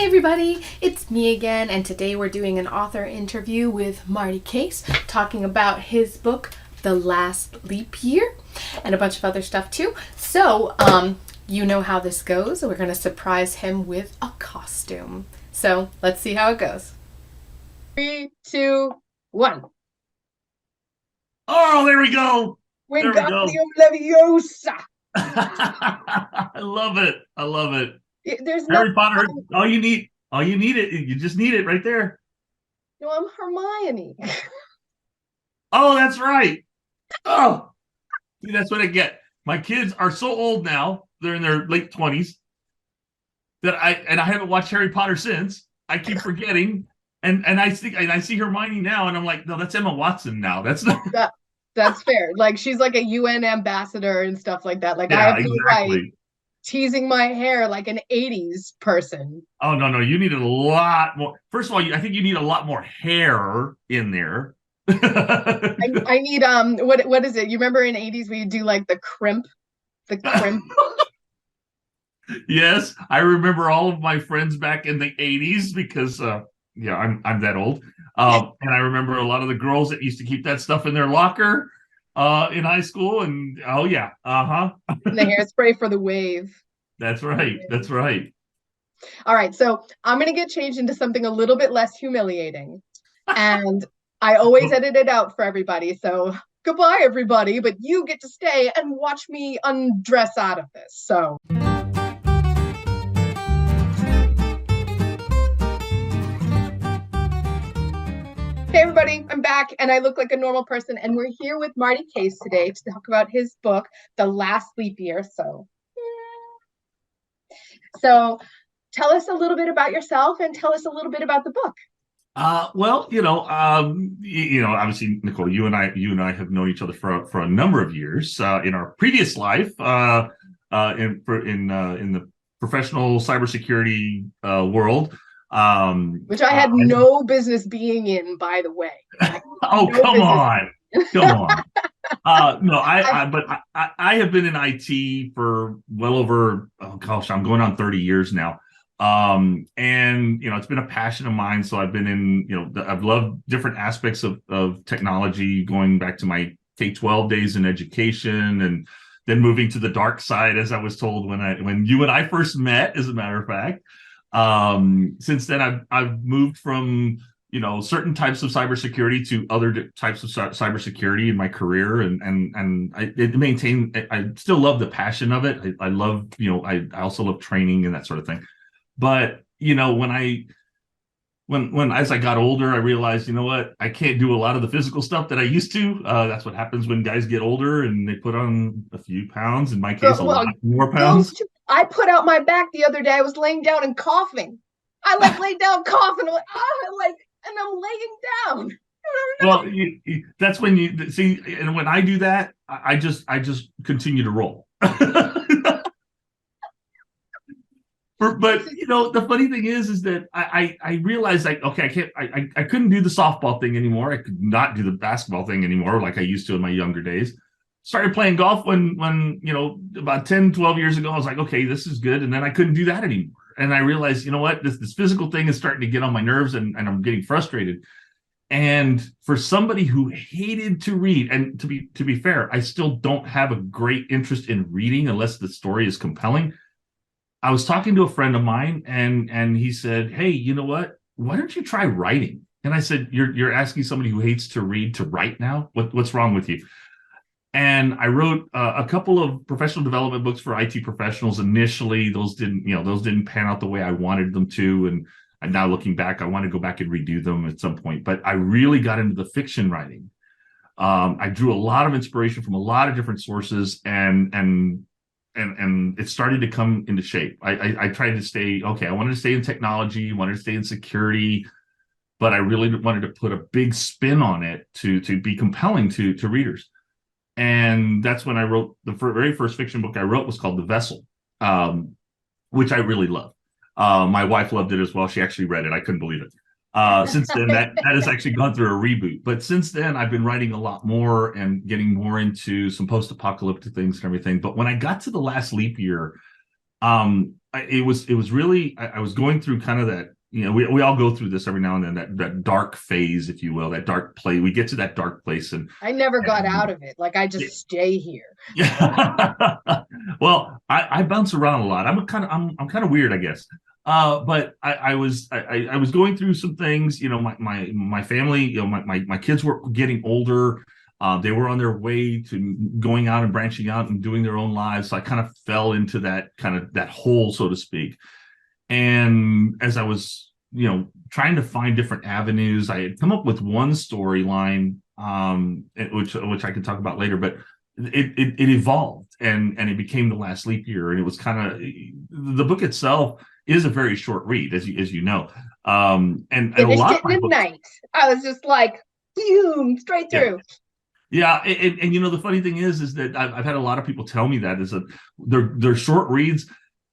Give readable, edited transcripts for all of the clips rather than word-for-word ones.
everybody, it's me again, and today we're doing an author interview with Marty Caise, talking about his book, The Last Leap Year, and a bunch of other stuff too. So, you know how this goes. We're going to surprise him with a costume. So, let's see how it goes. 3, 2, 1. Oh, there we go. Wingardium Leviosa. I love it. I love it. There's Harry Potter. All you need it. You just need it right there. No, I'm Hermione. Oh, that's right. Oh, see, that's what I get. My kids are so old now; they're in their late 20s. That I haven't watched Harry Potter since. I keep forgetting, and I see Hermione now, and I'm like, no, that's Emma Watson now. That's not. That's fair. Like, she's like a UN ambassador and stuff like that. Like, Yeah, I have exactly. like teasing my hair like an 80s person. Oh, no, you need a lot more. First of all, I think you need a lot more hair in there. I need what is it? You remember in 80s we do like the crimp? The crimp. Yes, I remember all of my friends back in the 80s because I'm that old. And I remember a lot of the girls that used to keep that stuff in their locker in high school. And oh yeah, And the hairspray for the wave. That's right. That's right. All right, so I'm gonna get changed into something a little bit less humiliating. And I always edit it out for everybody. So goodbye, everybody, but you get to stay and watch me undress out of this. So hey everybody, I'm back and I look like a normal person, and we're here with Marty Caise today to talk about his book, The Last Leap Year. So tell us a little bit about yourself and tell us a little bit about the book. Well, obviously, Nicole, you and I have known each other for a number of years in our previous life, in the professional cybersecurity world. Which I had no business being in, by the way. Oh, no, come on. No, I have been in IT for well over, oh gosh, I'm going on 30 years now. And it's been a passion of mine. So I've been in, I've loved different aspects of technology, going back to my K-12 days in education, and then moving to the dark side, as I was told when you and I first met, as a matter of fact. Since then, I've moved from certain types of cybersecurity to other types of cybersecurity in my career, and I still love the passion of it. I love, I also love training and that sort of thing. But when as I got older, I realized, I can't do a lot of the physical stuff that I used to. That's what happens when guys get older and they put on a few pounds. In my case, a lot more pounds. I put out my back the other day. I was laying down and coughing. I laid down coughing, and I'm laying down. Well, that's when you see, and when I do that, I just continue to roll. But the funny thing is that I realized, like, okay, I couldn't do the softball thing anymore. I could not do the basketball thing anymore like I used to in my younger days. Started playing golf when about 10, 12 years ago. I was like, okay, this is good. And then I couldn't do that anymore. And I realized, this physical thing is starting to get on my nerves, and I'm getting frustrated. And for somebody who hated to read, and to be fair, I still don't have a great interest in reading unless the story is compelling. I was talking to a friend of mine, and he said, hey, you know what? Why don't you try writing? And I said, you're asking somebody who hates to read to write now? What's wrong with you? And I wrote a couple of professional development books for IT professionals. Initially, those didn't pan out the way I wanted them to. And now looking back, I want to go back and redo them at some point. But I really got into the fiction writing. I drew a lot of inspiration from a lot of different sources, and it started to come into shape. I tried to stay, I wanted to stay in technology, wanted to stay in security, but I really wanted to put a big spin on it to be compelling to readers. And that's when I wrote the very first fiction book I wrote was called The Vessel, which I really loved. My wife loved it as well. She actually read it. I couldn't believe it. Since then, that has actually gone through a reboot. But since then, I've been writing a lot more and getting more into some post-apocalyptic things and everything. But when I got to The Last Leap Year, it was really, I was going through kind of that, we all go through this every now and then, that dark phase, if you will, that dark place. We get to that dark place, and I never got out of it. Like, I just stay here. yeah. Well, I bounce around a lot. I'm kind of weird, I guess. But I was going through some things. My family, my kids were getting older. They were on their way to going out and branching out and doing their own lives. So I kind of fell into that hole, so to speak. And as I was, trying to find different avenues, I had come up with one storyline, which I could talk about later, but it evolved and it became The Last Leap Year. And it was kind of, the book itself is a very short read, as you know. And a lot of my books, night. I was just like, boom, straight through. Yeah, and the funny thing is that I've had a lot of people tell me that is that they're short reads,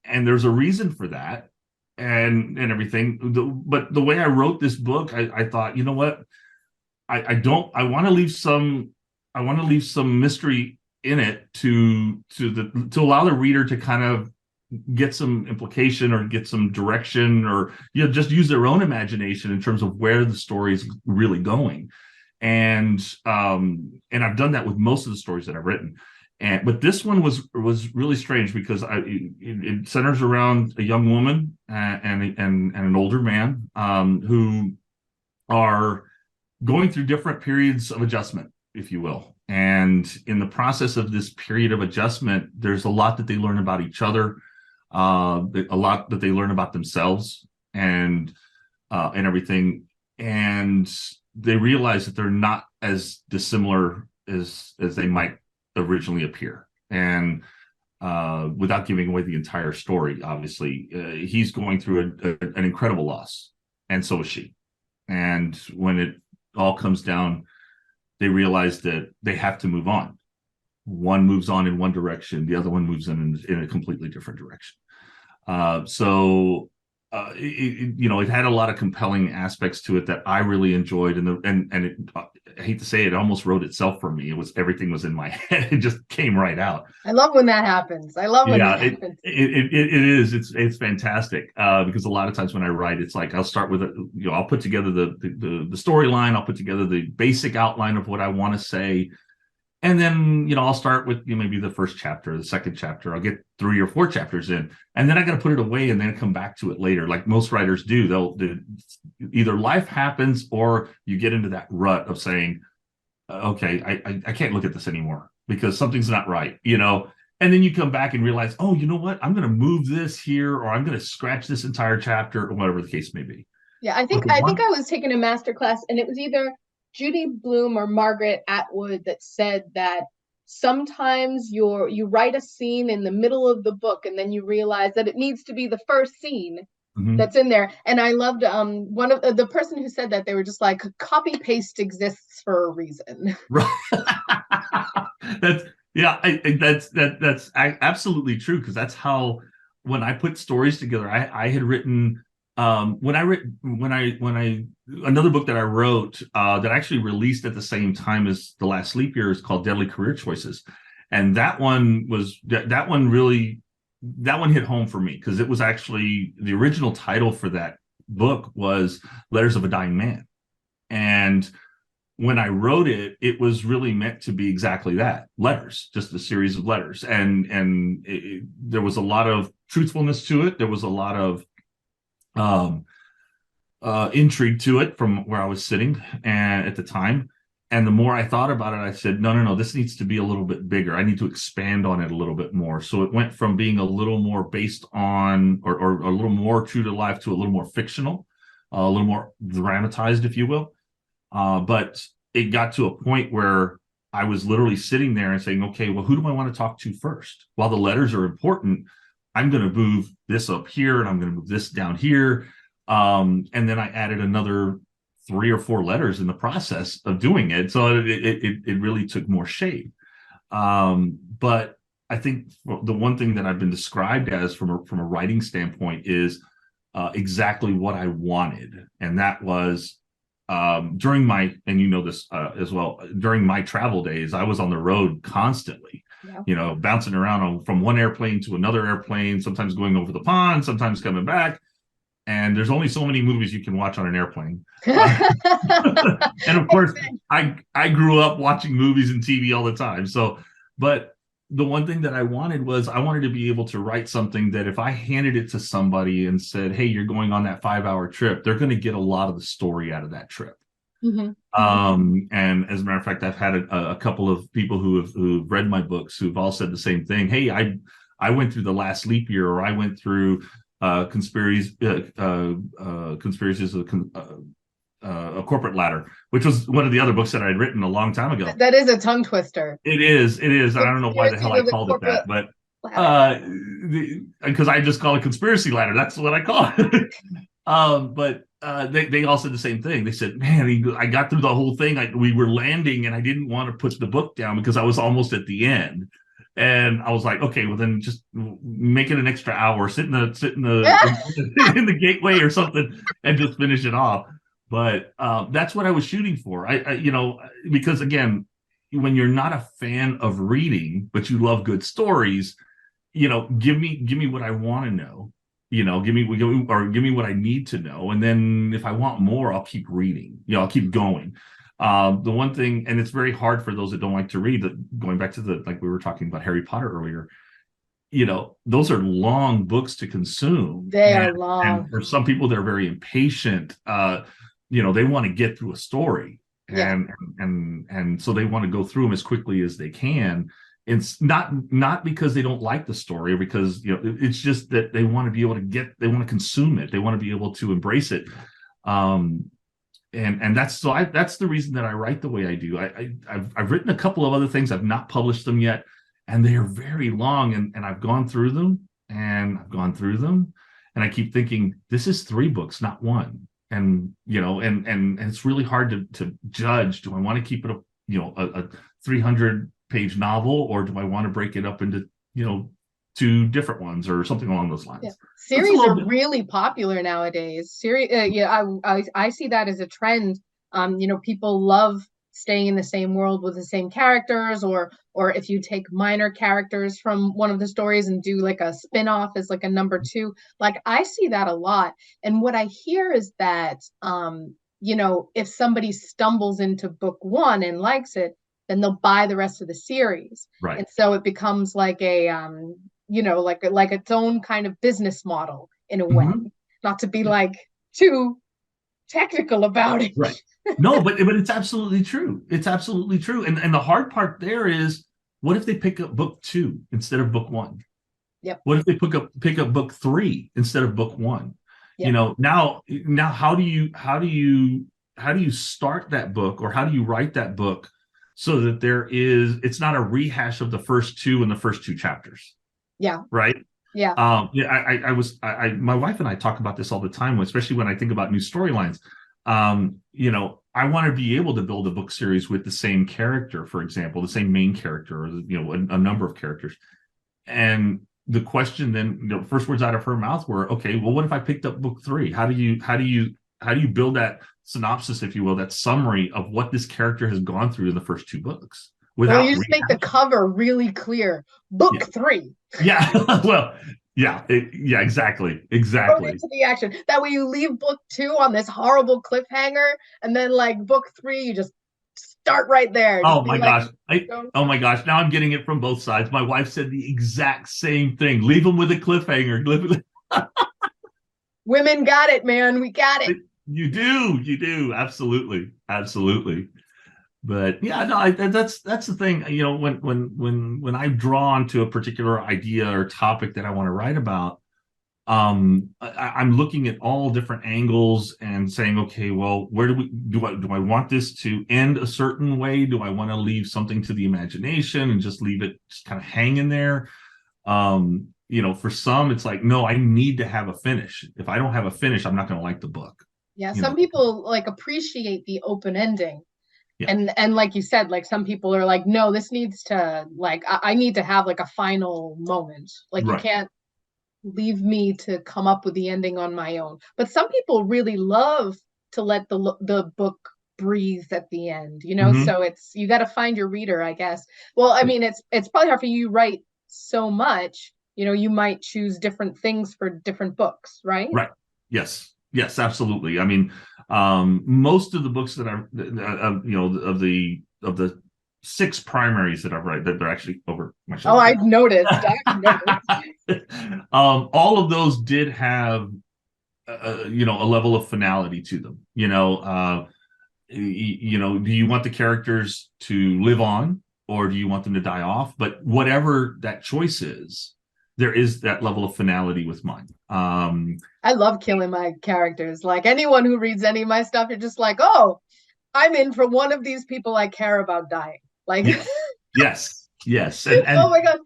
and there's a reason for that, and everything. But the way I wrote this book, I thought, you know what, I want to leave some mystery in it to allow the reader to kind of get some implication or get some direction, or just use their own imagination in terms of where the story is really going. And I've done that with most of the stories that I've written, but this one was really strange because it centers around a young woman and an older man who are going through different periods of adjustment, if you will. And in the process of this period of adjustment, there's a lot that they learn about each other, a lot that they learn about themselves, and everything. And they realize that they're not as dissimilar as they might originally appear. And without giving away the entire story, obviously, he's going through an incredible loss, and so is she. And when it all comes down, they realize that they have to move on. One moves on in one direction, the other one moves in a completely different direction. It had a lot of compelling aspects to it that I really enjoyed, I hate to say it almost wrote itself for me. Everything was in my head. It just came right out. I love when that happens. That happens. It's fantastic because a lot of times when I write, it's like I'll start with I'll put together the storyline. I'll put together the basic outline of what I want to say. And then, I'll start with maybe the first chapter, the second chapter. I'll get 3 or 4 chapters in, and then I got to put it away and then come back to it later, like most writers do. They'll either life happens or you get into that rut of saying, okay, I can't look at this anymore because something's not right, And then you come back and realize, oh, you know what? I'm going to move this here, or I'm going to scratch this entire chapter, or whatever the case may be. Yeah, I think I was taking a master class, and it was either Judy Blume or Margaret Atwood that said that sometimes you write a scene in the middle of the book and then you realize that it needs to be the first scene that's in there. And I loved one of the person who said that, they were just like, copy paste exists for a reason. Right. That's absolutely true, because that's how, when I put stories together, I had written another book that I wrote that actually released at the same time as The Last Leap Year is called Deadly Career Choices. And that one hit home for me, because it was actually, the original title for that book was Letters of a Dying Man. And when I wrote it, it was really meant to be exactly that, letters, just a series of letters. And there was a lot of truthfulness to it. There was a lot of intrigue to it from where I was sitting at the time. And the more I thought about it, I said, no, this needs to be a little bit bigger. I need to expand on it a little bit more. So it went from being a little more based on, or a little more true to life, to a little more fictional, a little more dramatized, if you will. But it got to a point where I was literally sitting there and saying, okay, well, who do I want to talk to first? While the letters are important, I'm going to move this up here and I'm going to move this down here. And then I added another 3 or 4 letters in the process of doing it. So it really took more shape. But I think the one thing that I've been described as from a writing standpoint is exactly what I wanted. And that was during my, and this as well, during my travel days, I was on the road constantly. bouncing around from one airplane to another airplane, sometimes going over the pond, sometimes coming back. And there's only so many movies you can watch on an airplane. And of course, I grew up watching movies and TV all the time. So, but the one thing that I wanted to be able to write something that if I handed it to somebody and said, hey, you're going on that 5-hour trip, they're going to get a lot of the story out of that trip. And as a matter of fact, I've had a couple of people who've read my books who've all said the same thing. Hey, I went through the last leap year, or I went through conspiracies of a corporate ladder, which was one of the other books that I'd written a long time ago. That is a tongue twister. It is. I don't know why the hell I called it that, but because I just call it conspiracy ladder. That's what I call it. But they all said the same thing. They said, man, I got through the whole thing. We were landing and I didn't want to put the book down because I was almost at the end. And I was like, okay, well then just make it an extra hour, sit in the in the gateway or something and just finish it off. But that's what I was shooting for. I because again, when you're not a fan of reading, but you love good stories, give me what I want to know. Give me what I need to know, and then if I want more, I'll keep reading. I'll keep going. The one thing, and it's very hard for those that don't like to read. That going back to like we were talking about Harry Potter earlier. Those are long books to consume. They are long, and for some people, they're very impatient. They want to get through a story, and so they want to go through them as quickly as they can. It's not because they don't like the story, or because it's just that they want to be able to they want to consume it, they want to be able to embrace it, and that's the reason that I write the way I do. I've written a couple of other things. I've not published them yet, and they are very long, and I've gone through them, and I keep thinking this is 3 books, not 1. And and it's really hard to judge. Do I want to keep it a 300-page novel, or do I want to break it up into 2 different ones or something along those lines? Yeah. Series are really popular nowadays. I see that as a trend. People love staying in the same world with the same characters, or if you take minor characters from one of the stories and do like a spin-off as like a number 2. Like I see that a lot. And what I hear is that if somebody stumbles into book 1 and likes it, then they'll buy the rest of the series. Right. And so it becomes like a like its own kind of business model in a way. Not to be like too technical about it. Right. No, but it's absolutely true. It's absolutely true. And the hard part there is, what if they pick up book 2 instead of book 1? Yep. What if they pick up book 3 instead of book 1? Yep. Now how do you start that book, or how do you write that book so that it's not a rehash of the first 2 and the first 2 chapters? Yeah. Right. Yeah. My wife and I talk about this all the time, especially when I think about new storylines. I want to be able to build a book series with the same character, for example, the same main character, or a number of characters. And the question then, the first words out of her mouth were, okay, well, what if I picked up book 3? How do you build that synopsis, if you will, that summary of what this character has gone through in the first 2 books? Well, you just make the cover really clear. Book 3. Yeah. Well, yeah, exactly. Go into the action. That way you leave book 2 on this horrible cliffhanger, and then like book 3, you just start right there. Oh my gosh. Oh my gosh. Now I'm getting it from both sides. My wife said the exact same thing. Leave them with a cliffhanger. Women got it, man. We got it. You do. Absolutely. But yeah, no, that's the thing. When I'm drawn to a particular idea or topic that I want to write about, I'm looking at all different angles and saying, okay, well, where do I want this to end a certain way? Do I want to leave something to the imagination and just leave it just kind of hanging there? For some, it's like, no, I need to have a finish. If I don't have a finish, I'm not going to like the book. Yeah, some people like appreciate the open ending. Yeah. And like you said, like some people are like, no, this needs to like I need to have like a final moment. Like Right. You can't leave me to come up with the ending on my own. But some people really love to let the book breathe at the end, Mhm. so you got to find your reader, I guess. Well, I mean, it's probably hard for you, write so much, you might choose different things for different books, right? Right. Yes. Yes, absolutely. I mean, most of the books that I've, of the six primaries that I've read, that they're actually over my Oh, shoulder. I've noticed. All of those did have, a level of finality to them. Do you want the characters to live on, or do you want them to die off? But whatever that choice is, there is that level of finality with mine. I love killing my characters. Like, anyone who reads any of my stuff, you're just like, oh, I'm in for one of these people I care about dying. Like, Yes, yes, yes, oh my god,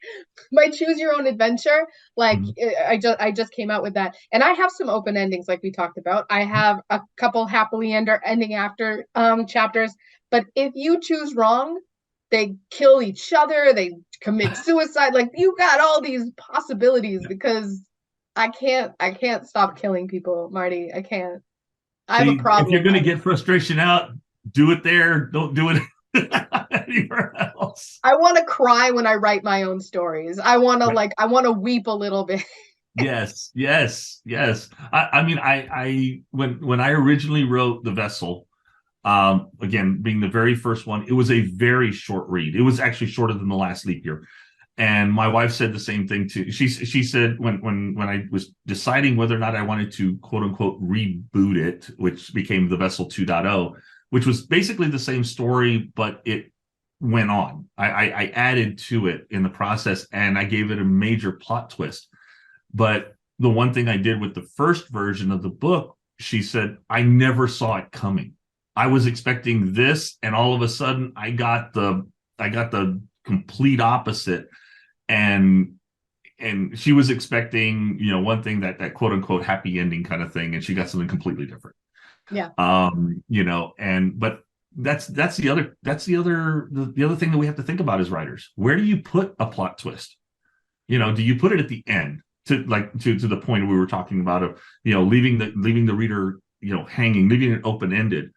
my choose your own adventure. Like, Mhm. I just came out with that, and I have some open endings, like we talked about. I have a couple happily ending after chapters, but if you choose wrong, they kill each other, they commit suicide. Like, you got all these possibilities, because I can't stop killing people, Marty. I can't. I have a See, if you're problem. going to get frustration out, do it there. Don't do it anywhere else. I want to cry when I write my own stories. I want to Right. I want to weep a little bit. Yes, yes, yes. I mean, when I originally wrote The Vessel, again, being the very first one, it was a very short read. It was actually shorter than The Last Leap Year. And my wife said the same thing too. She said when I was deciding whether or not I wanted to quote unquote reboot it, which became The Vessel 2.0, which was basically the same story, but it went on. I added to it in the process, and I gave it a major plot twist. But the one thing I did with the first version of the book, she said, I never saw it coming. I was expecting this, and all of a sudden I got the complete opposite. And she was expecting, one thing, that quote unquote happy ending kind of thing, and she got something completely different. Yeah. But that's the other thing that we have to think about as writers. Where do you put a plot twist? Do you put it at the end, to the point we were talking about, of leaving the reader hanging, leaving it open ended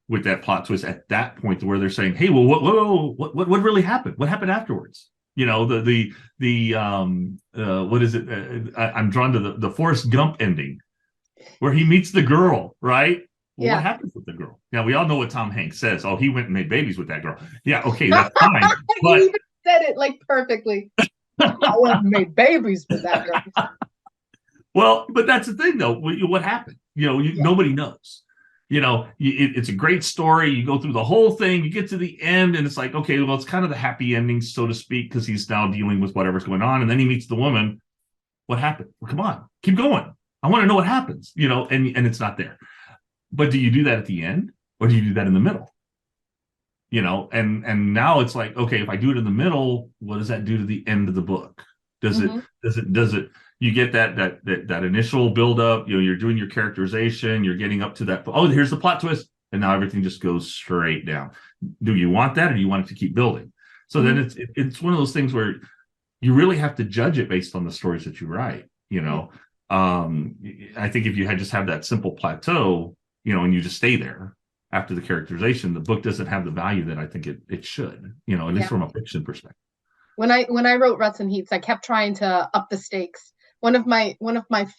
with that plot twist at that point, to where they're saying, hey, well, what really happened? What happened afterwards? What is it? I'm drawn to the Forrest Gump ending, where he meets the girl, right? Well, Yeah. what happens with the girl? Now, we all know what Tom Hanks says. Oh, he went and made babies with that girl. Yeah, okay, that's fine. But You even said it like perfectly. I went and made babies with that girl. Well, but that's the thing, though. What happened? Nobody knows. It's a great story. You go through the whole thing, you get to the end, and it's like, okay, well, it's kind of the happy ending, so to speak, because he's now dealing with whatever's going on, and then he meets the woman. What happened? Well, come on, keep going. I want to know what happens. And it's not there. But do you do that at the end, or do you do that in the middle? And now it's like, okay, if I do it in the middle, what does that do to the end of the book? Does it you get that initial buildup, you're doing your characterization, you're getting up to that, oh, here's the plot twist, and now everything just goes straight down. Do you want that, or do you want it to keep building? So then it's one of those things where you really have to judge it based on the stories that you write. I think if you just have that simple plateau, and you just stay there after the characterization, the book doesn't have the value that I think it should, at least from a fiction perspective. When I wrote Ruts and Heats, I kept trying to up the stakes. One of my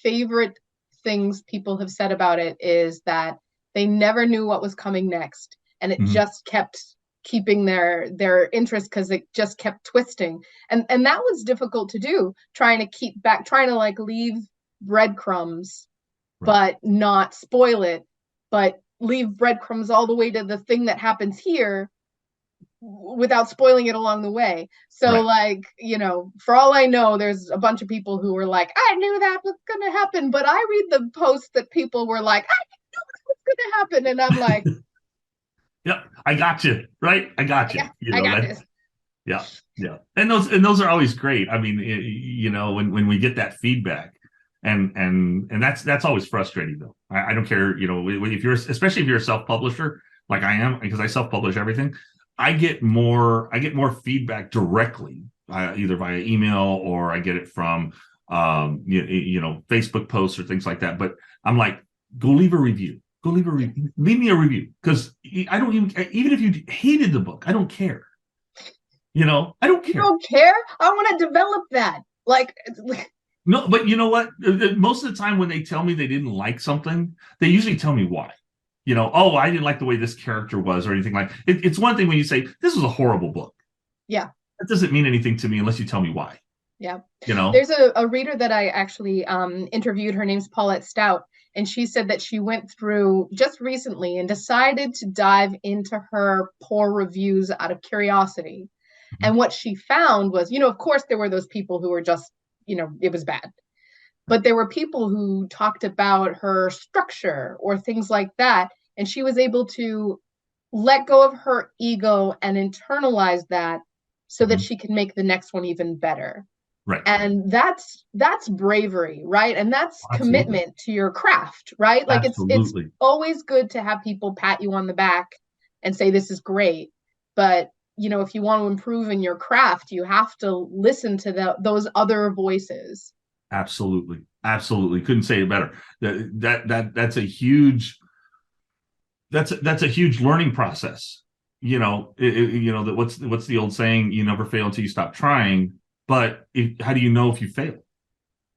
favorite things people have said about it is that they never knew what was coming next, and it just kept keeping their interest, because it just kept twisting, and that was difficult to do, trying to like leave breadcrumbs, but not spoil it, but leave breadcrumbs all the way to the thing that happens here without spoiling it along the way. So for all I know, there's a bunch of people who were like, I knew that was gonna happen, but I read the posts that people were like, I didn't know that was gonna happen, and I'm like, yep, I got you, right? I got you. I got this. Yeah. And those are always great. I mean, when we get that feedback, and that's always frustrating, though. I don't care, especially if you're a self-publisher like I am, because I self-publish everything. I get more feedback directly, either via email, or I get it from Facebook posts or things like that. But I'm like, go leave a review. Go leave a review. Leave me a review, because I don't even if you hated the book, I don't care. I don't care. You don't care? I want to develop that. Like, no, but you know what? Most of the time when they tell me they didn't like something, they usually tell me why. Oh, I didn't like the way this character was or anything like it. It's one thing when you say, this was a horrible book. Yeah. That doesn't mean anything to me unless you tell me why. Yeah. There's a reader that I actually interviewed. Her name's Paulette Stout. And she said that she went through just recently and decided to dive into her poor reviews out of curiosity. Mm-hmm. And what she found was, of course, there were those people who were just, it was bad. But there were people who talked about her structure or things like that. And she was able to let go of her ego and internalize that so that she can make the next one even better. Right. And that's bravery, right? And that's commitment to your craft, right? Like it's always good to have people pat you on the back and say, this is great. But, if you want to improve in your craft, you have to listen to those other voices. Absolutely. Absolutely. Couldn't say it better. That's a huge learning process. What's the old saying? You never fail until you stop trying. But how do you know if you fail?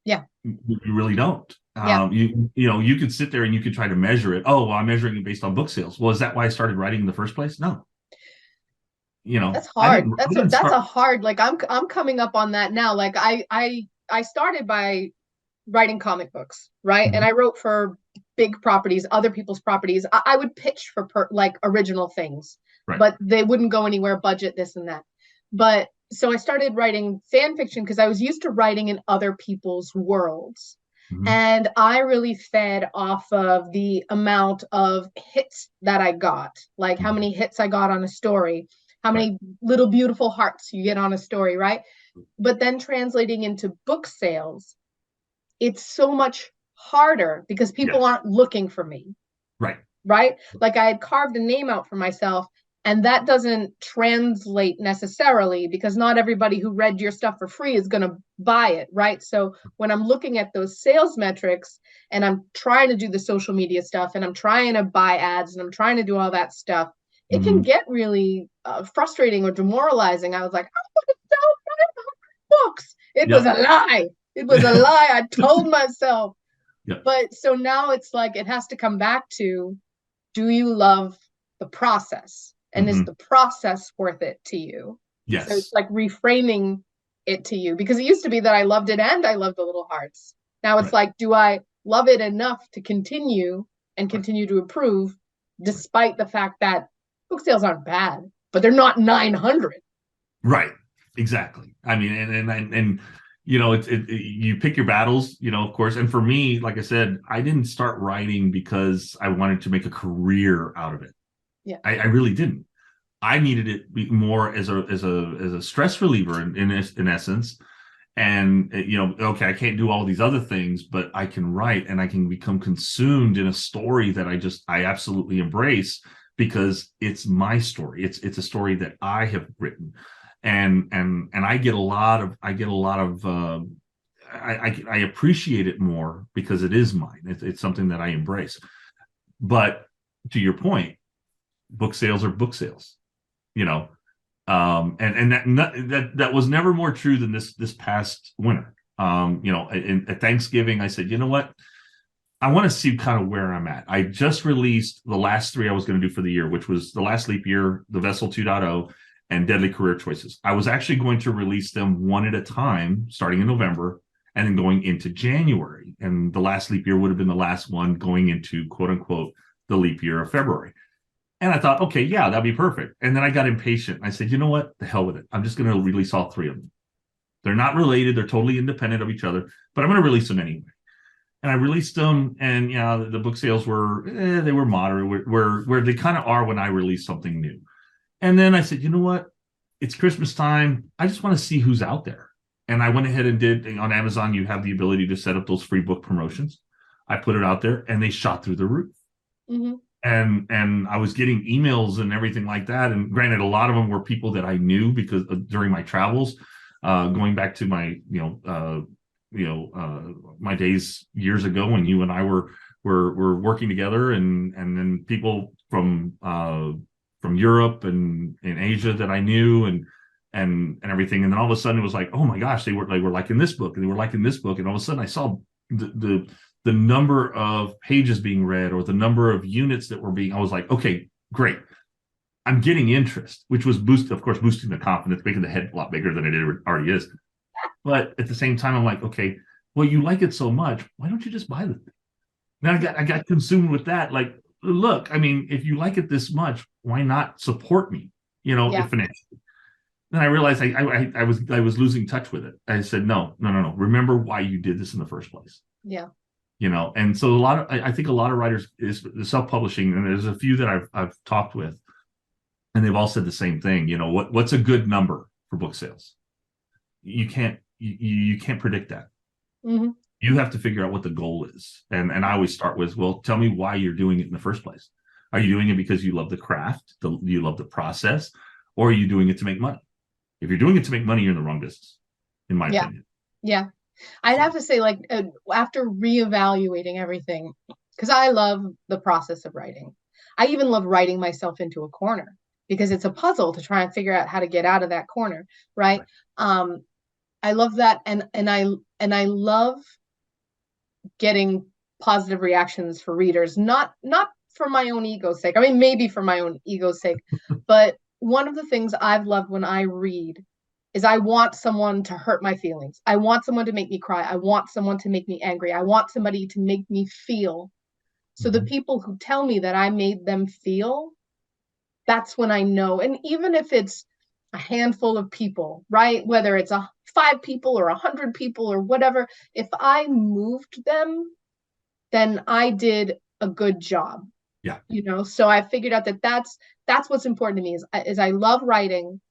Yeah, you really don't. Yeah. You could sit there and you could try to measure it. Oh, well, I'm measuring it based on book sales. Well, is that why I started writing in the first place? No. That's hard. That's a hard. Like I'm coming up on that now. Like I started by writing comic books, right? Mm-hmm. And I wrote for big properties, other people's properties. I would pitch for original things, right, but they wouldn't go anywhere. Budget, this and that, but. So I started writing fan fiction because I was used to writing in other people's worlds. Mm-hmm. And I really fed off of the amount of hits that I got, like how many hits I got on a story, how many little beautiful hearts you get on a story, right? But then translating into book sales, it's so much harder because people aren't looking for me. Right? Like I had carved a name out for myself. And that doesn't translate necessarily because not everybody who read your stuff for free is going to buy it, right? So when I'm looking at those sales metrics and I'm trying to do the social media stuff and I'm trying to buy ads and I'm trying to do all that stuff, it can get really frustrating or demoralizing. I was like, I'm going to sell 500 books. It was a lie. It was a lie. I told myself. But so now it's like it has to come back to, do you love the process? And is the process worth it to you? Yes. So it's like reframing it to you, because it used to be that I loved it and I loved the little hearts. Now it's like, do I love it enough to continue to improve, despite the fact that book sales aren't bad, but they're not 900. Right. Exactly. I mean, and you pick your battles, of course. And for me, like I said, I didn't start writing because I wanted to make a career out of it. Yeah, I really didn't. I needed it more as a stress reliever in essence. And okay, I can't do all these other things, but I can write and I can become consumed in a story that I absolutely embrace because it's my story. It's a story that I have written, and I get a lot of I appreciate it more because it is mine. It's something that I embrace. But to your point, book sales are book sales, and that was never more true than this past winter. At Thanksgiving, I said, you know what? I want to see kind of where I'm at. I just released the last 3 I was going to do for the year, which was The Last Leap Year, The Vessel 2.0, and Deadly Career Choices. I was actually going to release them one at a time, starting in November, and then going into January. And The Last Leap Year would have been the last one going into, quote unquote, the leap year of February. And I thought, okay, yeah, that'd be perfect. And then I got impatient. I said, you know what? The hell with it. I'm just going to release all 3 of them. They're not related. They're totally independent of each other, but I'm going to release them anyway. And I released them, and the book sales were they were moderate, where they kind of are when I release something new. And then I said, you know what? It's Christmas time. I just want to see who's out there. And I went ahead and did, on Amazon, you have the ability to set up those free book promotions. I put it out there, and they shot through the roof. Mm-hmm. And I was getting emails and everything like that. And granted, a lot of them were people that I knew because during my travels, going back to my my days years ago when you and I were we're working together, and then people from Europe and in Asia that I knew, and everything. And then all of a sudden it was like, oh my gosh, they were liking this book, and they were liking this book. And all of a sudden I saw the number of pages being read, or the number of units that were being, I was like, okay, great. I'm getting interest, which was boosting the confidence, making the head a lot bigger than it already is. But at the same time, I'm like, okay, well, you like it so much, why don't you just buy the thing? Now I got consumed with that. Like, look, I mean, if you like it this much, why not support me? Financially. Then I realized I was losing touch with it. I said, no. Remember why you did this in the first place. Yeah. And so I think a lot of writers is the self-publishing, and there's a few that I've talked with, and they've all said the same thing. What's a good number for book sales? You can't predict that. Mm-hmm. You have to figure out what the goal is. And I always start with, well, tell me why you're doing it in the first place. Are you doing it because you love the craft, you love the process, or are you doing it to make money? If you're doing it to make money, you're in the wrong business, in my opinion. Yeah. I'd have to say, like, after reevaluating everything, because I love the process of writing. I even love writing myself into a corner, because it's a puzzle to try and figure out how to get out of that corner, right? I love that, and I love getting positive reactions for readers, not for my own ego's sake. I mean, maybe for my own ego's sake, but one of the things I've loved when I read is I want someone to hurt my feelings. I want someone to make me cry. I want someone to make me angry. I want somebody to make me feel. So the people who tell me that I made them feel, that's when I know. And even if it's a handful of people, right? Whether it's 5 people or 100 people or whatever, if I moved them, then I did a good job. Yeah. So I figured out that's what's important to me is I love writing,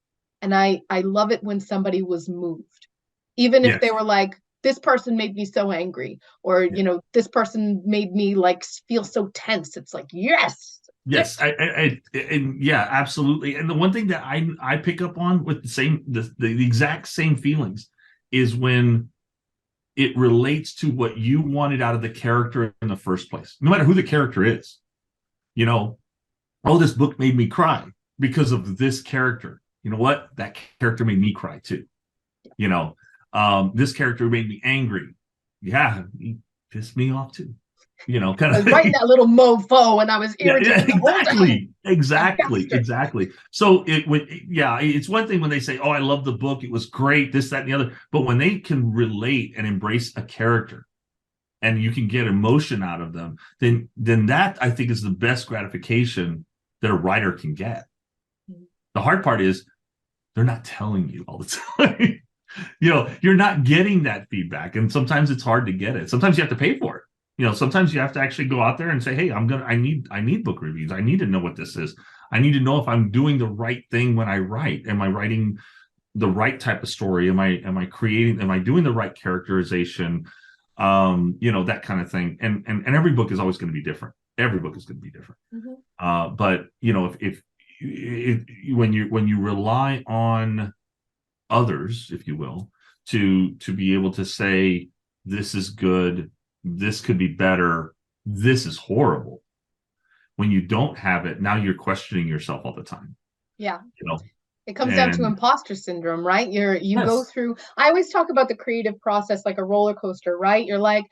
and I love it when somebody was moved. Even if they were like, this person made me so angry, or this person made me like feel so tense. It's like, yes. Yes, yeah, absolutely. And the one thing that I pick up on with the exact same feelings is when it relates to what you wanted out of the character in the first place, no matter who the character is. Oh, this book made me cry because of this character. You know what? That character made me cry too. This character made me angry. Yeah, he pissed me off too. Kind of. I was writing that little mofo, and I was irritated. Exactly. So it's one thing when they say, "Oh, I love the book; it was great." This, that, and the other. But when they can relate and embrace a character, and you can get emotion out of them, then that, I think, is the best gratification that a writer can get. The hard part is they're not telling you all the time. You're not getting that feedback, and sometimes it's hard to get it. Sometimes you have to pay for it. Sometimes you have to actually go out there and say, hey, I need book reviews. I need to know what this is. I need to know if I'm doing the right thing when I write. Am I writing the right type of story? Am I doing the right characterization? That kind of thing. And every book is always going to be different. Every book is going to be different. Mm-hmm. But if when you rely on others, if you will, to be able to say, this is good, this could be better, this is horrible. When you don't have it, now you're questioning yourself all the time. Yeah. It comes down to imposter syndrome, right? You go through, I always talk about the creative process like a roller coaster, right? You're like,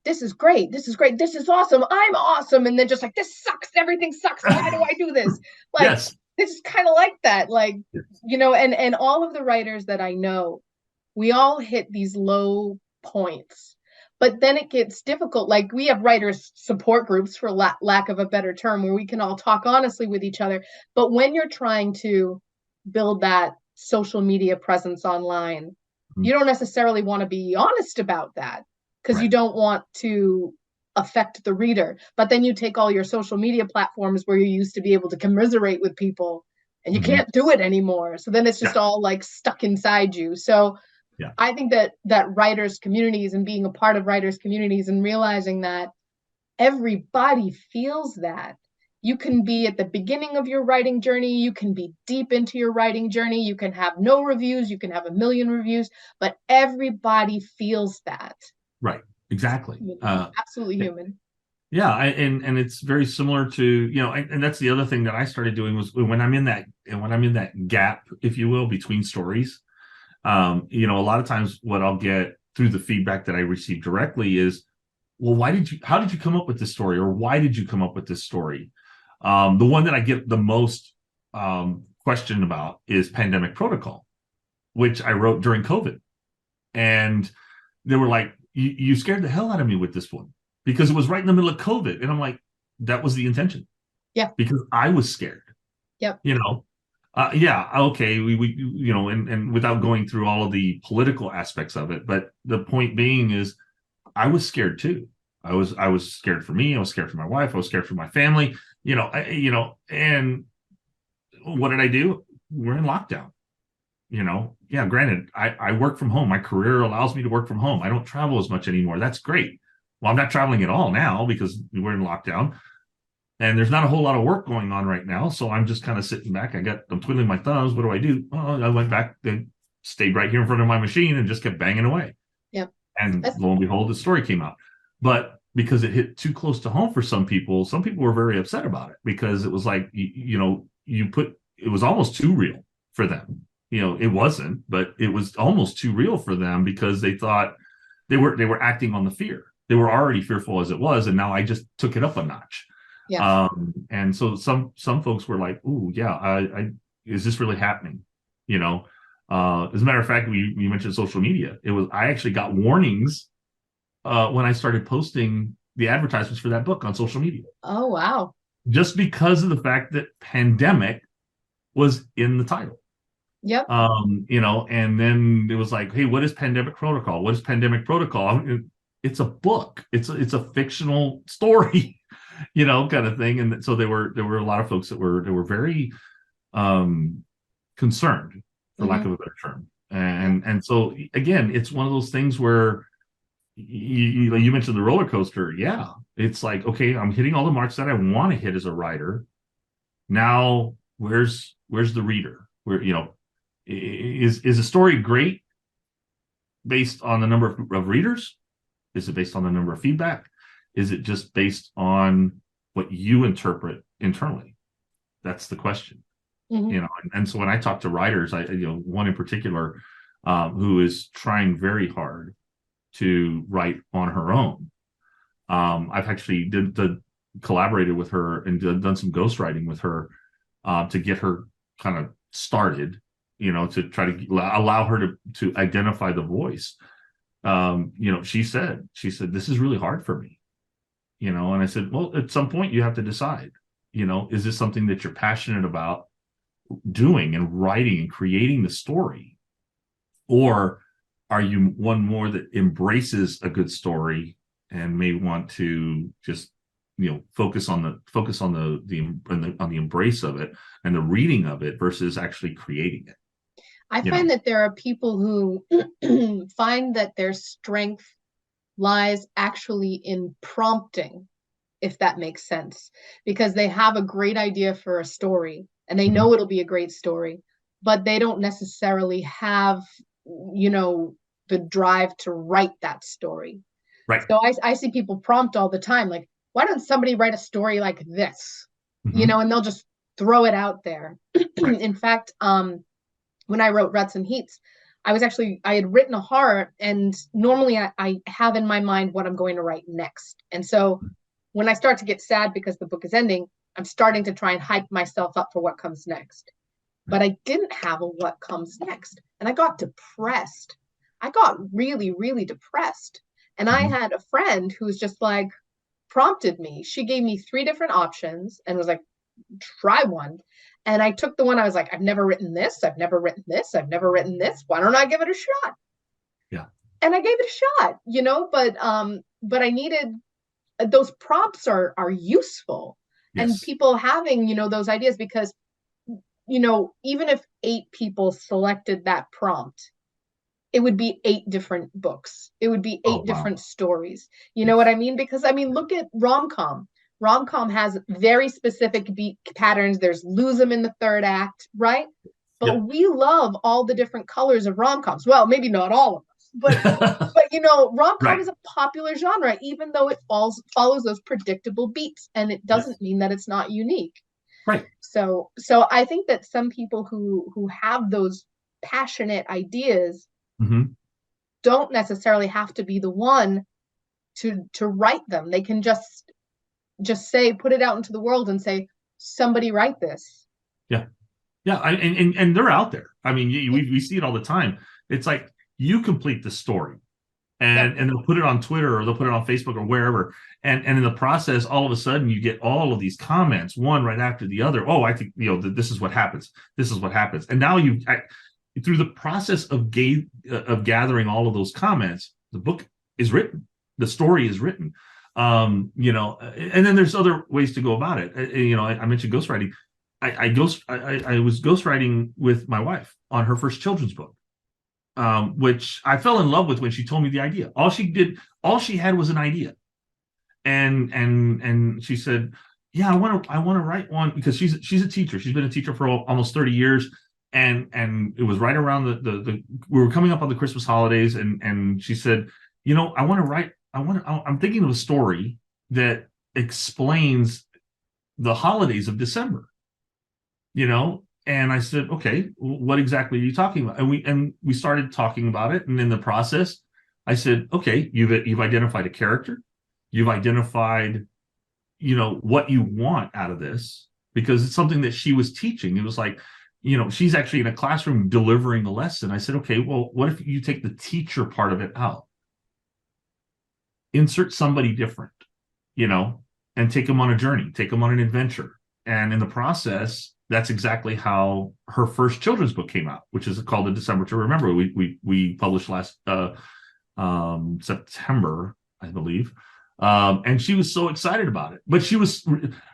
this is great, this is awesome, I'm awesome. And then just like, this sucks, everything sucks. Why do I do this? Like, this is kind of like that. Like, and all of the writers that I know, we all hit these low points. But then it gets difficult. Like, we have writers support groups, for lack of a better term, where we can all talk honestly with each other. But when you're trying to build that social media presence online, you don't necessarily want to be honest about that, because you don't want to affect the reader. But then you take all your social media platforms where you used to be able to commiserate with people, and you can't do it anymore. So then it's just all like stuck inside you. So I think that writers' communities, and being a part of writers' communities, and realizing that everybody feels that. You can be at the beginning of your writing journey. You can be deep into your writing journey. You can have no reviews. You can have 1 million reviews, but everybody feels that. Right. Exactly. Absolutely human. Yeah, and it's very similar to, and that's the other thing that I started doing was when I'm in that gap, if you will, between stories. A lot of times what I'll get through the feedback that I receive directly is, well, how did you come up with this story, or why did you come up with this story? The one that I get the most question about is Pandemic Protocol, which I wrote during COVID, and they were like, you scared the hell out of me with this one, because it was right in the middle of COVID. And I'm like, that was the intention. Yeah. Because I was scared. Yep. Yeah, okay. And without going through all of the political aspects of it, but the point being is I was scared too. I was scared for me. I was scared for my wife. I was scared for my family, and what did I do? We're in lockdown. Yeah, granted, I work from home. My career allows me to work from home. I don't travel as much anymore. That's great. Well, I'm not traveling at all now because we're in lockdown, and there's not a whole lot of work going on right now. So I'm just kind of sitting back. I'm twiddling my thumbs. What do I do? Oh, I went back and stayed right here in front of my machine and just kept banging away. Yep. And lo and behold, the story came out. But because it hit too close to home for some people were very upset about it, because it was like, it was almost too real for them. It wasn't, but it was almost too real for them, because they thought they were acting on the fear. They were already fearful as it was, and now I just took it up a notch. Yeah. And so some folks were like, "Ooh, yeah, I is this really happening?" As a matter of fact, you mentioned social media. I actually got warnings when I started posting the advertisements for that book on social media. Oh, wow. Just because of the fact that pandemic was in the title. Yep. And then it was like, hey, what is Pandemic Protocol? What is Pandemic Protocol? It's a book. It's a fictional story, kind of thing. And so there were a lot of folks that were very concerned, for lack of a better term. And so again, it's one of those things where you mentioned the roller coaster. Yeah, it's like, okay, I'm hitting all the marks that I want to hit as a writer. Now, where's the reader? Where is a story great based on the number of readers? Is it based on the number of feedback? Is it just based on what you interpret internally? That's the question. Mm-hmm. And so when I talk to writers, one in particular who is trying very hard to write on her own. I've actually collaborated with her and done some ghostwriting with her to get her kind of started, to try to allow her to identify the voice. She said, this is really hard for me, and I said, well, at some point you have to decide, is this something that you're passionate about doing and writing and creating the story? Or are you one more that embraces a good story and may want to just, focus on the embrace of it and the reading of it versus actually creating it? I find that there are people who find that their strength lies actually in prompting, if that makes sense, because they have a great idea for a story and they know it'll be a great story, but they don't necessarily have, the drive to write that story. Right. So I see people prompt all the time, like, why don't somebody write a story like this? And they'll just throw it out there. Right. In fact, when I wrote Ruts and Heats, I had written a horror, and normally I have in my mind what I'm going to write next. And so when I start to get sad because the book is ending, I'm starting to try and hype myself up for what comes next. But I didn't have a what comes next. And I got depressed. I got really, really depressed. And I had a friend who's just like prompted me. She gave me 3 different options and was like, try one. And I took the one I was like, I've never written this. I've never written this. I've never written this. Why don't I give it a shot? Yeah. And I gave it a shot, but I needed, those prompts are useful. Yes. And people having, those ideas, because, even if 8 people selected that prompt, it would be 8 different books. It would be 8 different stories. You know what I mean? Because look at rom-com. Rom-com has very specific beat patterns. There's lose them in the 3rd act, right? But we love all the different colors of rom-coms. Well, maybe not all of us, but you know, rom-com Right. is a popular genre, even though it follows those predictable beats, and it Yes. doesn't mean that it's not unique. Right. So I think that some people who have those passionate ideas Mm-hmm. don't necessarily have to be the one to write them. They can just say, put it out into the world and say, somebody write this. Yeah. Yeah. And they're out there. I mean, we see it all the time. It's like you complete the story. Yep. And they'll put it on Twitter or they'll put it on Facebook or wherever. And in the process, all of a sudden you get all of these comments, one right after the other. Oh, I think, this is what happens. This is what happens. And now through the process of gathering all of those comments, the book is written. The story is written. And then there's other ways to go about it. I mentioned ghostwriting. I was ghostwriting with my wife on her first children's book. Which I fell in love with when she told me the idea. All she had was an idea, and she said, "Yeah, I want to write one," because she's a teacher. She's been a teacher for almost 30 years, and it was right around the we were coming up on the Christmas holidays, and she said, I'm thinking of a story that explains the holidays of December, And I said, okay, what exactly are you talking about? And we started talking about it. And in the process, I said, okay, you've identified a character, you've identified, what you want out of this, because it's something that she was teaching. It was like, she's actually in a classroom delivering a lesson. I said, okay, well, what if you take the teacher part of it out? Insert somebody different, and take them on a journey, take them on an adventure. And in the process, that's exactly how her first children's book came out, which is called A December to Remember. We published last September, I believe, and she was so excited about it. But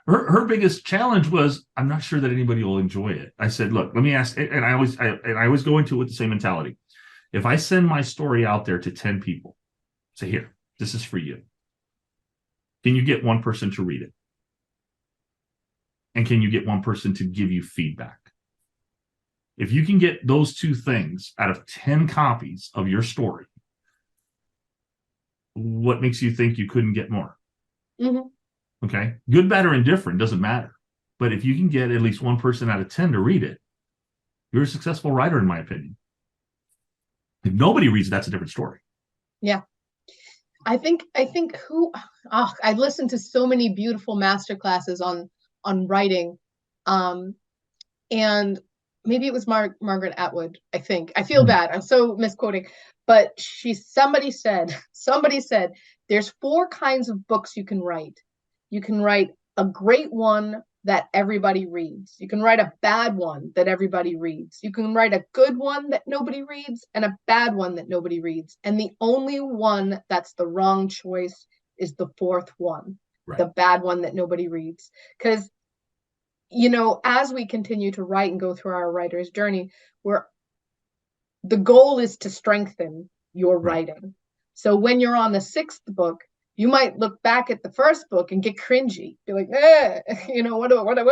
her biggest challenge was, I'm not sure that anybody will enjoy it. I said, look, let me ask, and I always go into it with the same mentality. If I send my story out there to 10 people, say, here, this is for you. Can you get one person to read it? And can you get one person to give you feedback? If you can get those two things out of 10 copies of your story, what makes you think you couldn't get more? Mm-hmm. Okay. Good, bad, or indifferent doesn't matter. But if you can get at least one person out of 10 to read it, you're a successful writer, in my opinion. If nobody reads it, that's a different story. Yeah. I think I listened to so many beautiful masterclasses on writing, and maybe it was Margaret Atwood. I think, I feel bad, I'm so misquoting, but somebody said there's 4 kinds of books you can write. You can write a great one that everybody reads. You can write a bad one that everybody reads. You can write a good one that nobody reads and a bad one that nobody reads. And the only one that's the wrong choice is the 4th one, right. The bad one that nobody reads. Because, as we continue to write and go through our writer's journey, the goal is to strengthen your writing. So when you're on the 6th book, you might look back at the first book and get cringy. You're like, what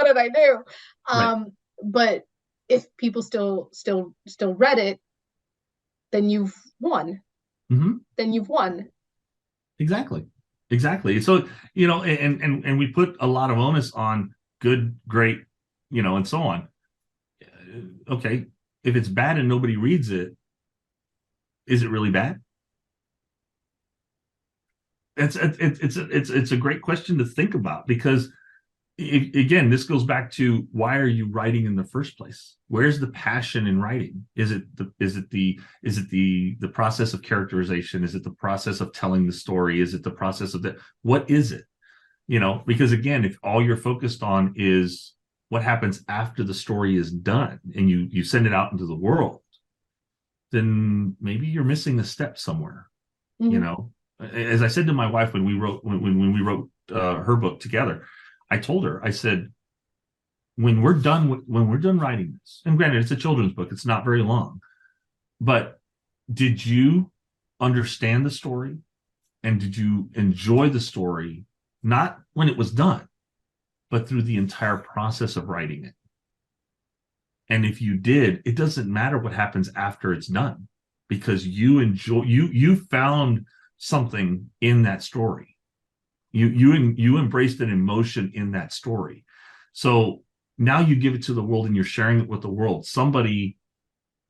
did I do? Right. But if people still read it, then you've won. Mm-hmm. Then you've won. Exactly. So, and we put a lot of onus on good, great, and so on. Okay. If it's bad and nobody reads it, is it really bad? It's a great question to think about, because again, this goes back to, why are you writing in the first place? Where's the passion in writing? Is it the process of characterization? Is it the process of telling the story? Is it the process of what is it? Because again, if all you're focused on is what happens after the story is done and you send it out into the world, then maybe you're missing a step somewhere. Mm-hmm. As I said to my wife when we wrote her book together, I told her, I said, when we're done writing this, and granted, it's a children's book, it's not very long, but did you understand the story, and did you enjoy the story, not when it was done, but through the entire process of writing it? And if you did, it doesn't matter what happens after it's done. because you found something in that story. You embraced an emotion in that story. So now you give it to the world and you're sharing it with the world. Somebody,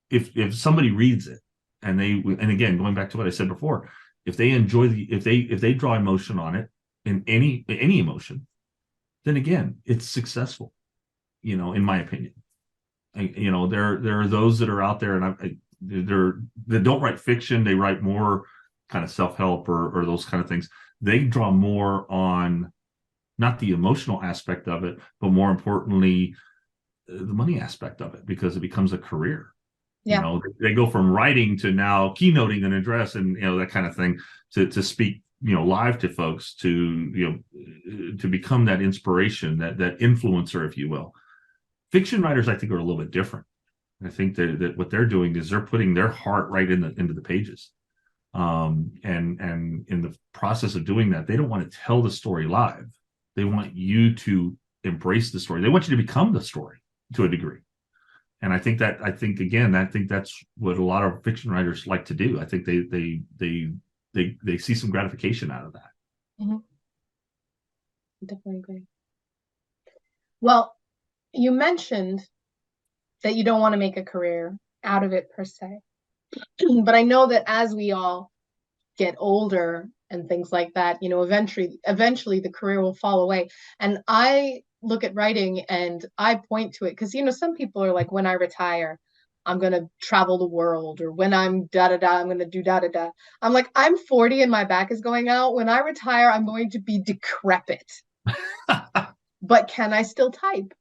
if somebody reads it and again, going back to what I said before, if they enjoy if they draw emotion on it, in any emotion, then again, it's successful, in my opinion. There are those that are out there, and they don't write fiction. They write more kind of self-help or those kind of things. They draw more on not the emotional aspect of it, but more importantly, the money aspect of it, because it becomes a career. Yeah. They go from writing to now keynoting an address and that kind of thing, to speak live to folks, to become that inspiration, that influencer, if you will. Fiction writers, I think, are a little bit different. I think that what they're doing is they're putting their heart right into the pages. And in the process of doing that, they don't want to tell the story live. They want you to embrace the story. They want you to become the story to a degree. And I think that's what a lot of fiction writers like to do. I think they see some gratification out of that. Mm-hmm. Definitely agree. Well, you mentioned that you don't want to make a career out of it per se. But I know that as we all get older and things like that, eventually the career will fall away. And I look at writing and I point to it because, some people are like, when I retire, I'm going to travel the world, or when I'm da-da-da, I'm going to do da-da-da. I'm like, I'm 40 and my back is going out. When I retire, I'm going to be decrepit. But can I still type?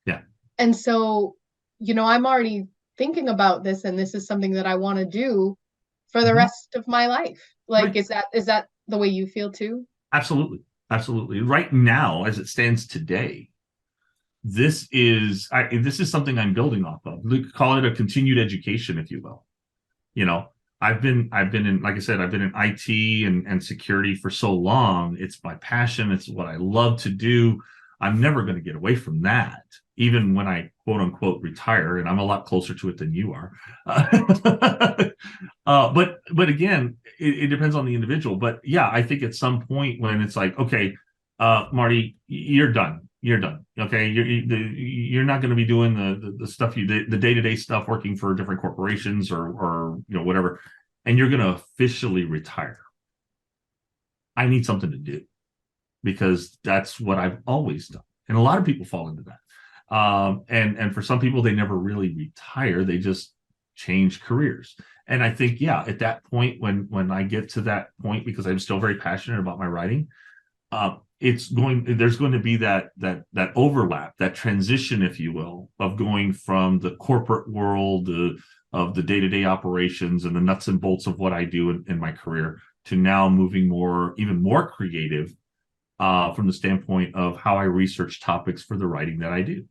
Yeah. And so, I'm already thinking about this, and this is something that I want to do for the rest of my life. Like, right. Is that the way you feel too? Absolutely. Absolutely. Right now, as it stands today, this is something I'm building off of. Call it a continued education, if you will. I've been in, like I said, I've been in IT and security for so long. It's my passion. It's what I love to do. I'm never going to get away from that, even when I quote unquote retire, and I'm a lot closer to it than you are. But again, it depends on the individual. But yeah, I think at some point when it's like, okay, Marty, you're done. You're done. Okay, you're not going to be doing the stuff the day-to-day stuff, working for different corporations or whatever, and you're going to officially retire. I need something to do, because that's what I've always done, and a lot of people fall into that. And for some people, they never really retire; they just change careers. And I think, yeah, at that point, when I get to that point, because I'm still very passionate about my writing, there's going to be that overlap, that transition, if you will, of going from the corporate world of the day-to-day operations and the nuts and bolts of what I do in my career, to now moving even more creative, from the standpoint of how I research topics for the writing that I do.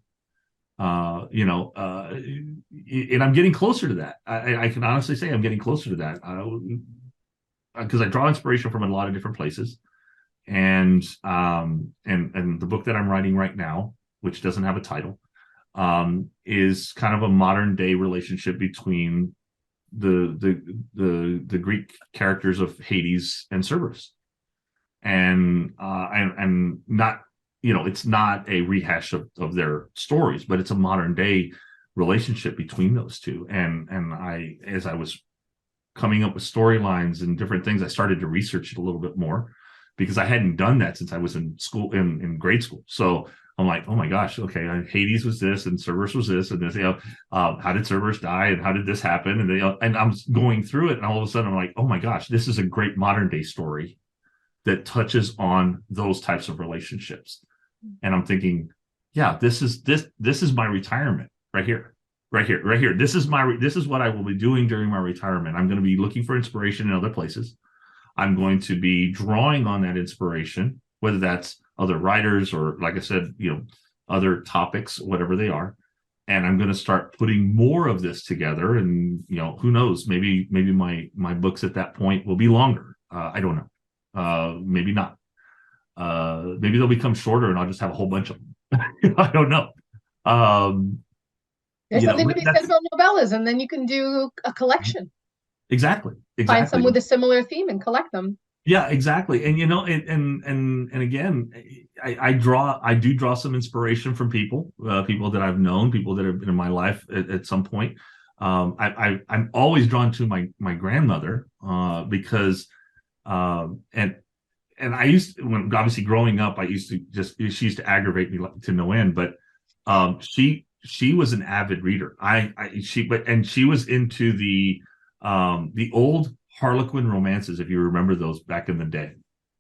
And I'm getting closer to that. I can honestly say I'm getting closer to that, because I draw inspiration from a lot of different places. And the book that I'm writing right now, which doesn't have a title, is kind of a modern day relationship between the Greek characters of Hades and Cerberus, and not, it's not a rehash of their stories, but it's a modern day relationship between those two. And as I was coming up with storylines and different things, I started to research it a little bit more, because I hadn't done that since I was in school, in grade school. So I'm like, oh my gosh, okay, Hades was this, and Cerberus was this, and this, how did Cerberus die, and how did this happen? And I'm going through it, and all of a sudden I'm like, oh my gosh, this is a great modern day story that touches on those types of relationships. And I'm thinking, yeah, this is my retirement right here. This is what I will be doing during my retirement. I'm going to be looking for inspiration in other places. I'm going to be drawing on that inspiration, whether that's other writers or, like I said, other topics, whatever they are. And I'm going to start putting more of this together. And, who knows, maybe my books at that point will be longer. I don't know. Maybe not. Maybe they'll become shorter and I'll just have a whole bunch of them. I don't know. There's something to be said about novellas, and then you can do a collection. Exactly. Find some with a similar theme and collect them. Yeah, exactly. And and again, I do draw some inspiration from people, people that I've known, people that have been in my life at some point. I'm always drawn to my grandmother, because and I used when obviously growing up, I used to she used to aggravate me to no end, but she was an avid reader. She was into the old Harlequin romances, if you remember those back in the day.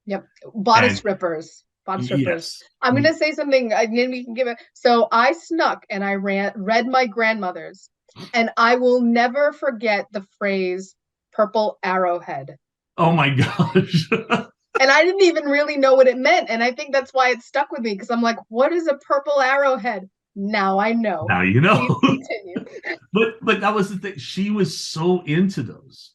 Yep. Bodice rippers. Yes. I'm going to say something, and then we can give it. So I snuck and I read my grandmother's, and I will never forget the phrase "purple arrowhead." Oh my gosh. And I didn't even really know what it meant. And I think that's why it stuck with me, because I'm like, what is a purple arrowhead? Now I know. Now you know. Please continue. But that was the thing. She was so into those.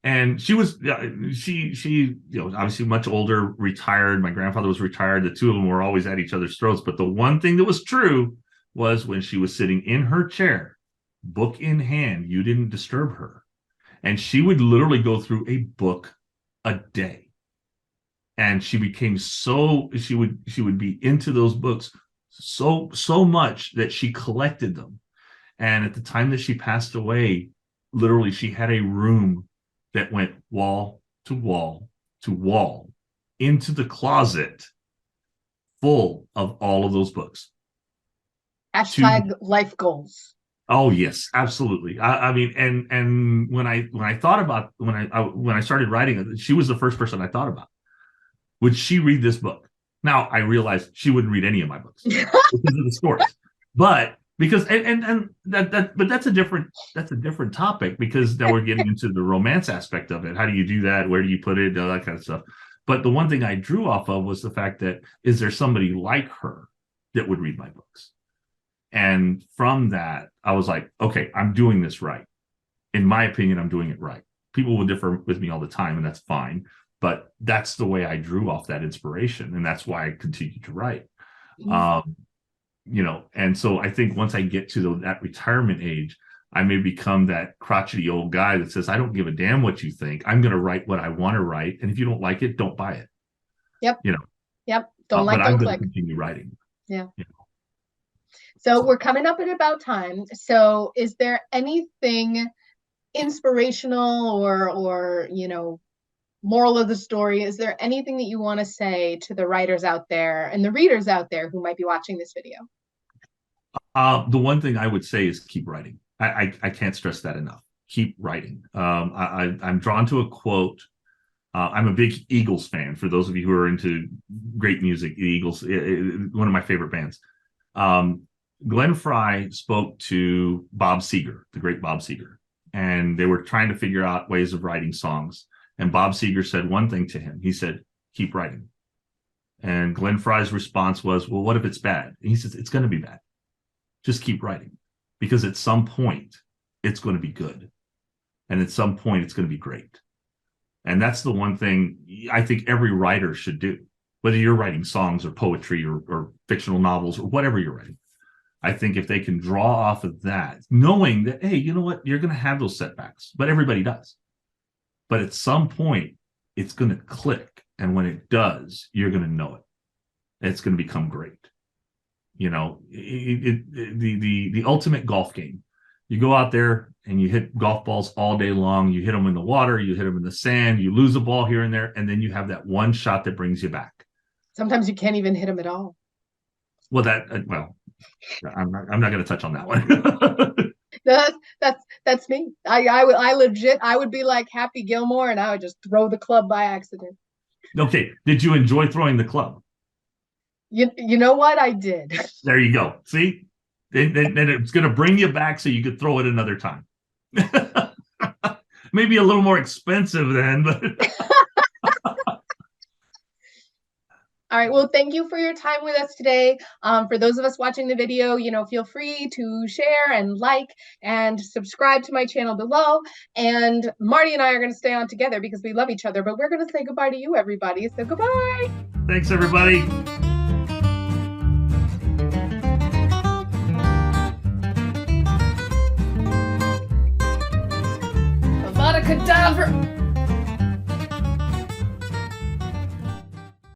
And she was obviously much older, retired. My grandfather was retired. The two of them were always at each other's throats. But the one thing that was true was when she was sitting in her chair, book in hand, you didn't disturb her. And she would literally go through a book a day. And she became she would be into those books so much that she collected them. And at the time that she passed away, literally she had a room that went wall to wall to wall into the closet full of all of those books. Hashtag life goals. Oh yes, absolutely. I mean, and when I thought about when I started writing it, she was the first person I thought about. Would she read this book? Now I realized she wouldn't read any of my books because of the stories, but because but that's a different topic, because now we're getting into the romance aspect of it. How do you do that? Where do you put it? All that kind of stuff. But the one thing I drew off of was the fact that, is there somebody like her that would read my books? And from that, I was like, okay, I'm doing this right. In my opinion, I'm doing it right. People will differ with me all the time, and that's fine. But that's the way I drew off that inspiration, and that's why I continue to write. And so I think once I get to that retirement age, I may become that crotchety old guy that says, I don't give a damn what you think. I'm going to write what I want to write. And if you don't like it, don't buy it. Yep. Yep. Don't but I'm click. going to continue writing. Yeah. So we're coming up at about time. So is there anything inspirational or moral of the story? Is there anything that you want to say to the writers out there and the readers out there who might be watching this video? The one thing I would say is keep writing. I can't stress that enough. Keep writing. I'm drawn to a quote. I'm a big Eagles fan. For those of you who are into great music, the Eagles, one of my favorite bands. Glenn Frey spoke to Bob Seger, the great Bob Seger, and they were trying to figure out ways of writing songs. And Bob Seger said one thing to him. He said, keep writing. And Glenn Frey's response was, well, what if it's bad? And he says, it's going to be bad. Just keep writing, because at some point it's going to be good. And at some point it's going to be great. And that's the one thing I think every writer should do, whether you're writing songs or poetry or fictional novels or whatever you're writing. I think if they can draw off of that, knowing that, hey, you know what, you're going to have those setbacks, but everybody does. But at some point, it's going to click. And when it does, you're going to know it. It's going to become great. The ultimate golf game. You go out there and you hit golf balls all day long. You hit them in the water, you hit them in the sand, you lose a ball here and there, and then you have that one shot that brings you back. Sometimes you can't even hit them at all. Well, I'm not going to touch on that one. That's me. I legit, I would be like Happy Gilmore, and I would just throw the club by accident. Okay. Did you enjoy throwing the club? You know what? I did. There you go. See? Then it's going to bring you back so you could throw it another time. Maybe a little more expensive then, but... All right. Well, thank you for your time with us today. For those of us watching the video, feel free to share and like and subscribe to my channel below. And Marty and I are going to stay on together because we love each other, but we're going to say goodbye to you, everybody. So goodbye. Thanks, everybody. A lot of cadaver.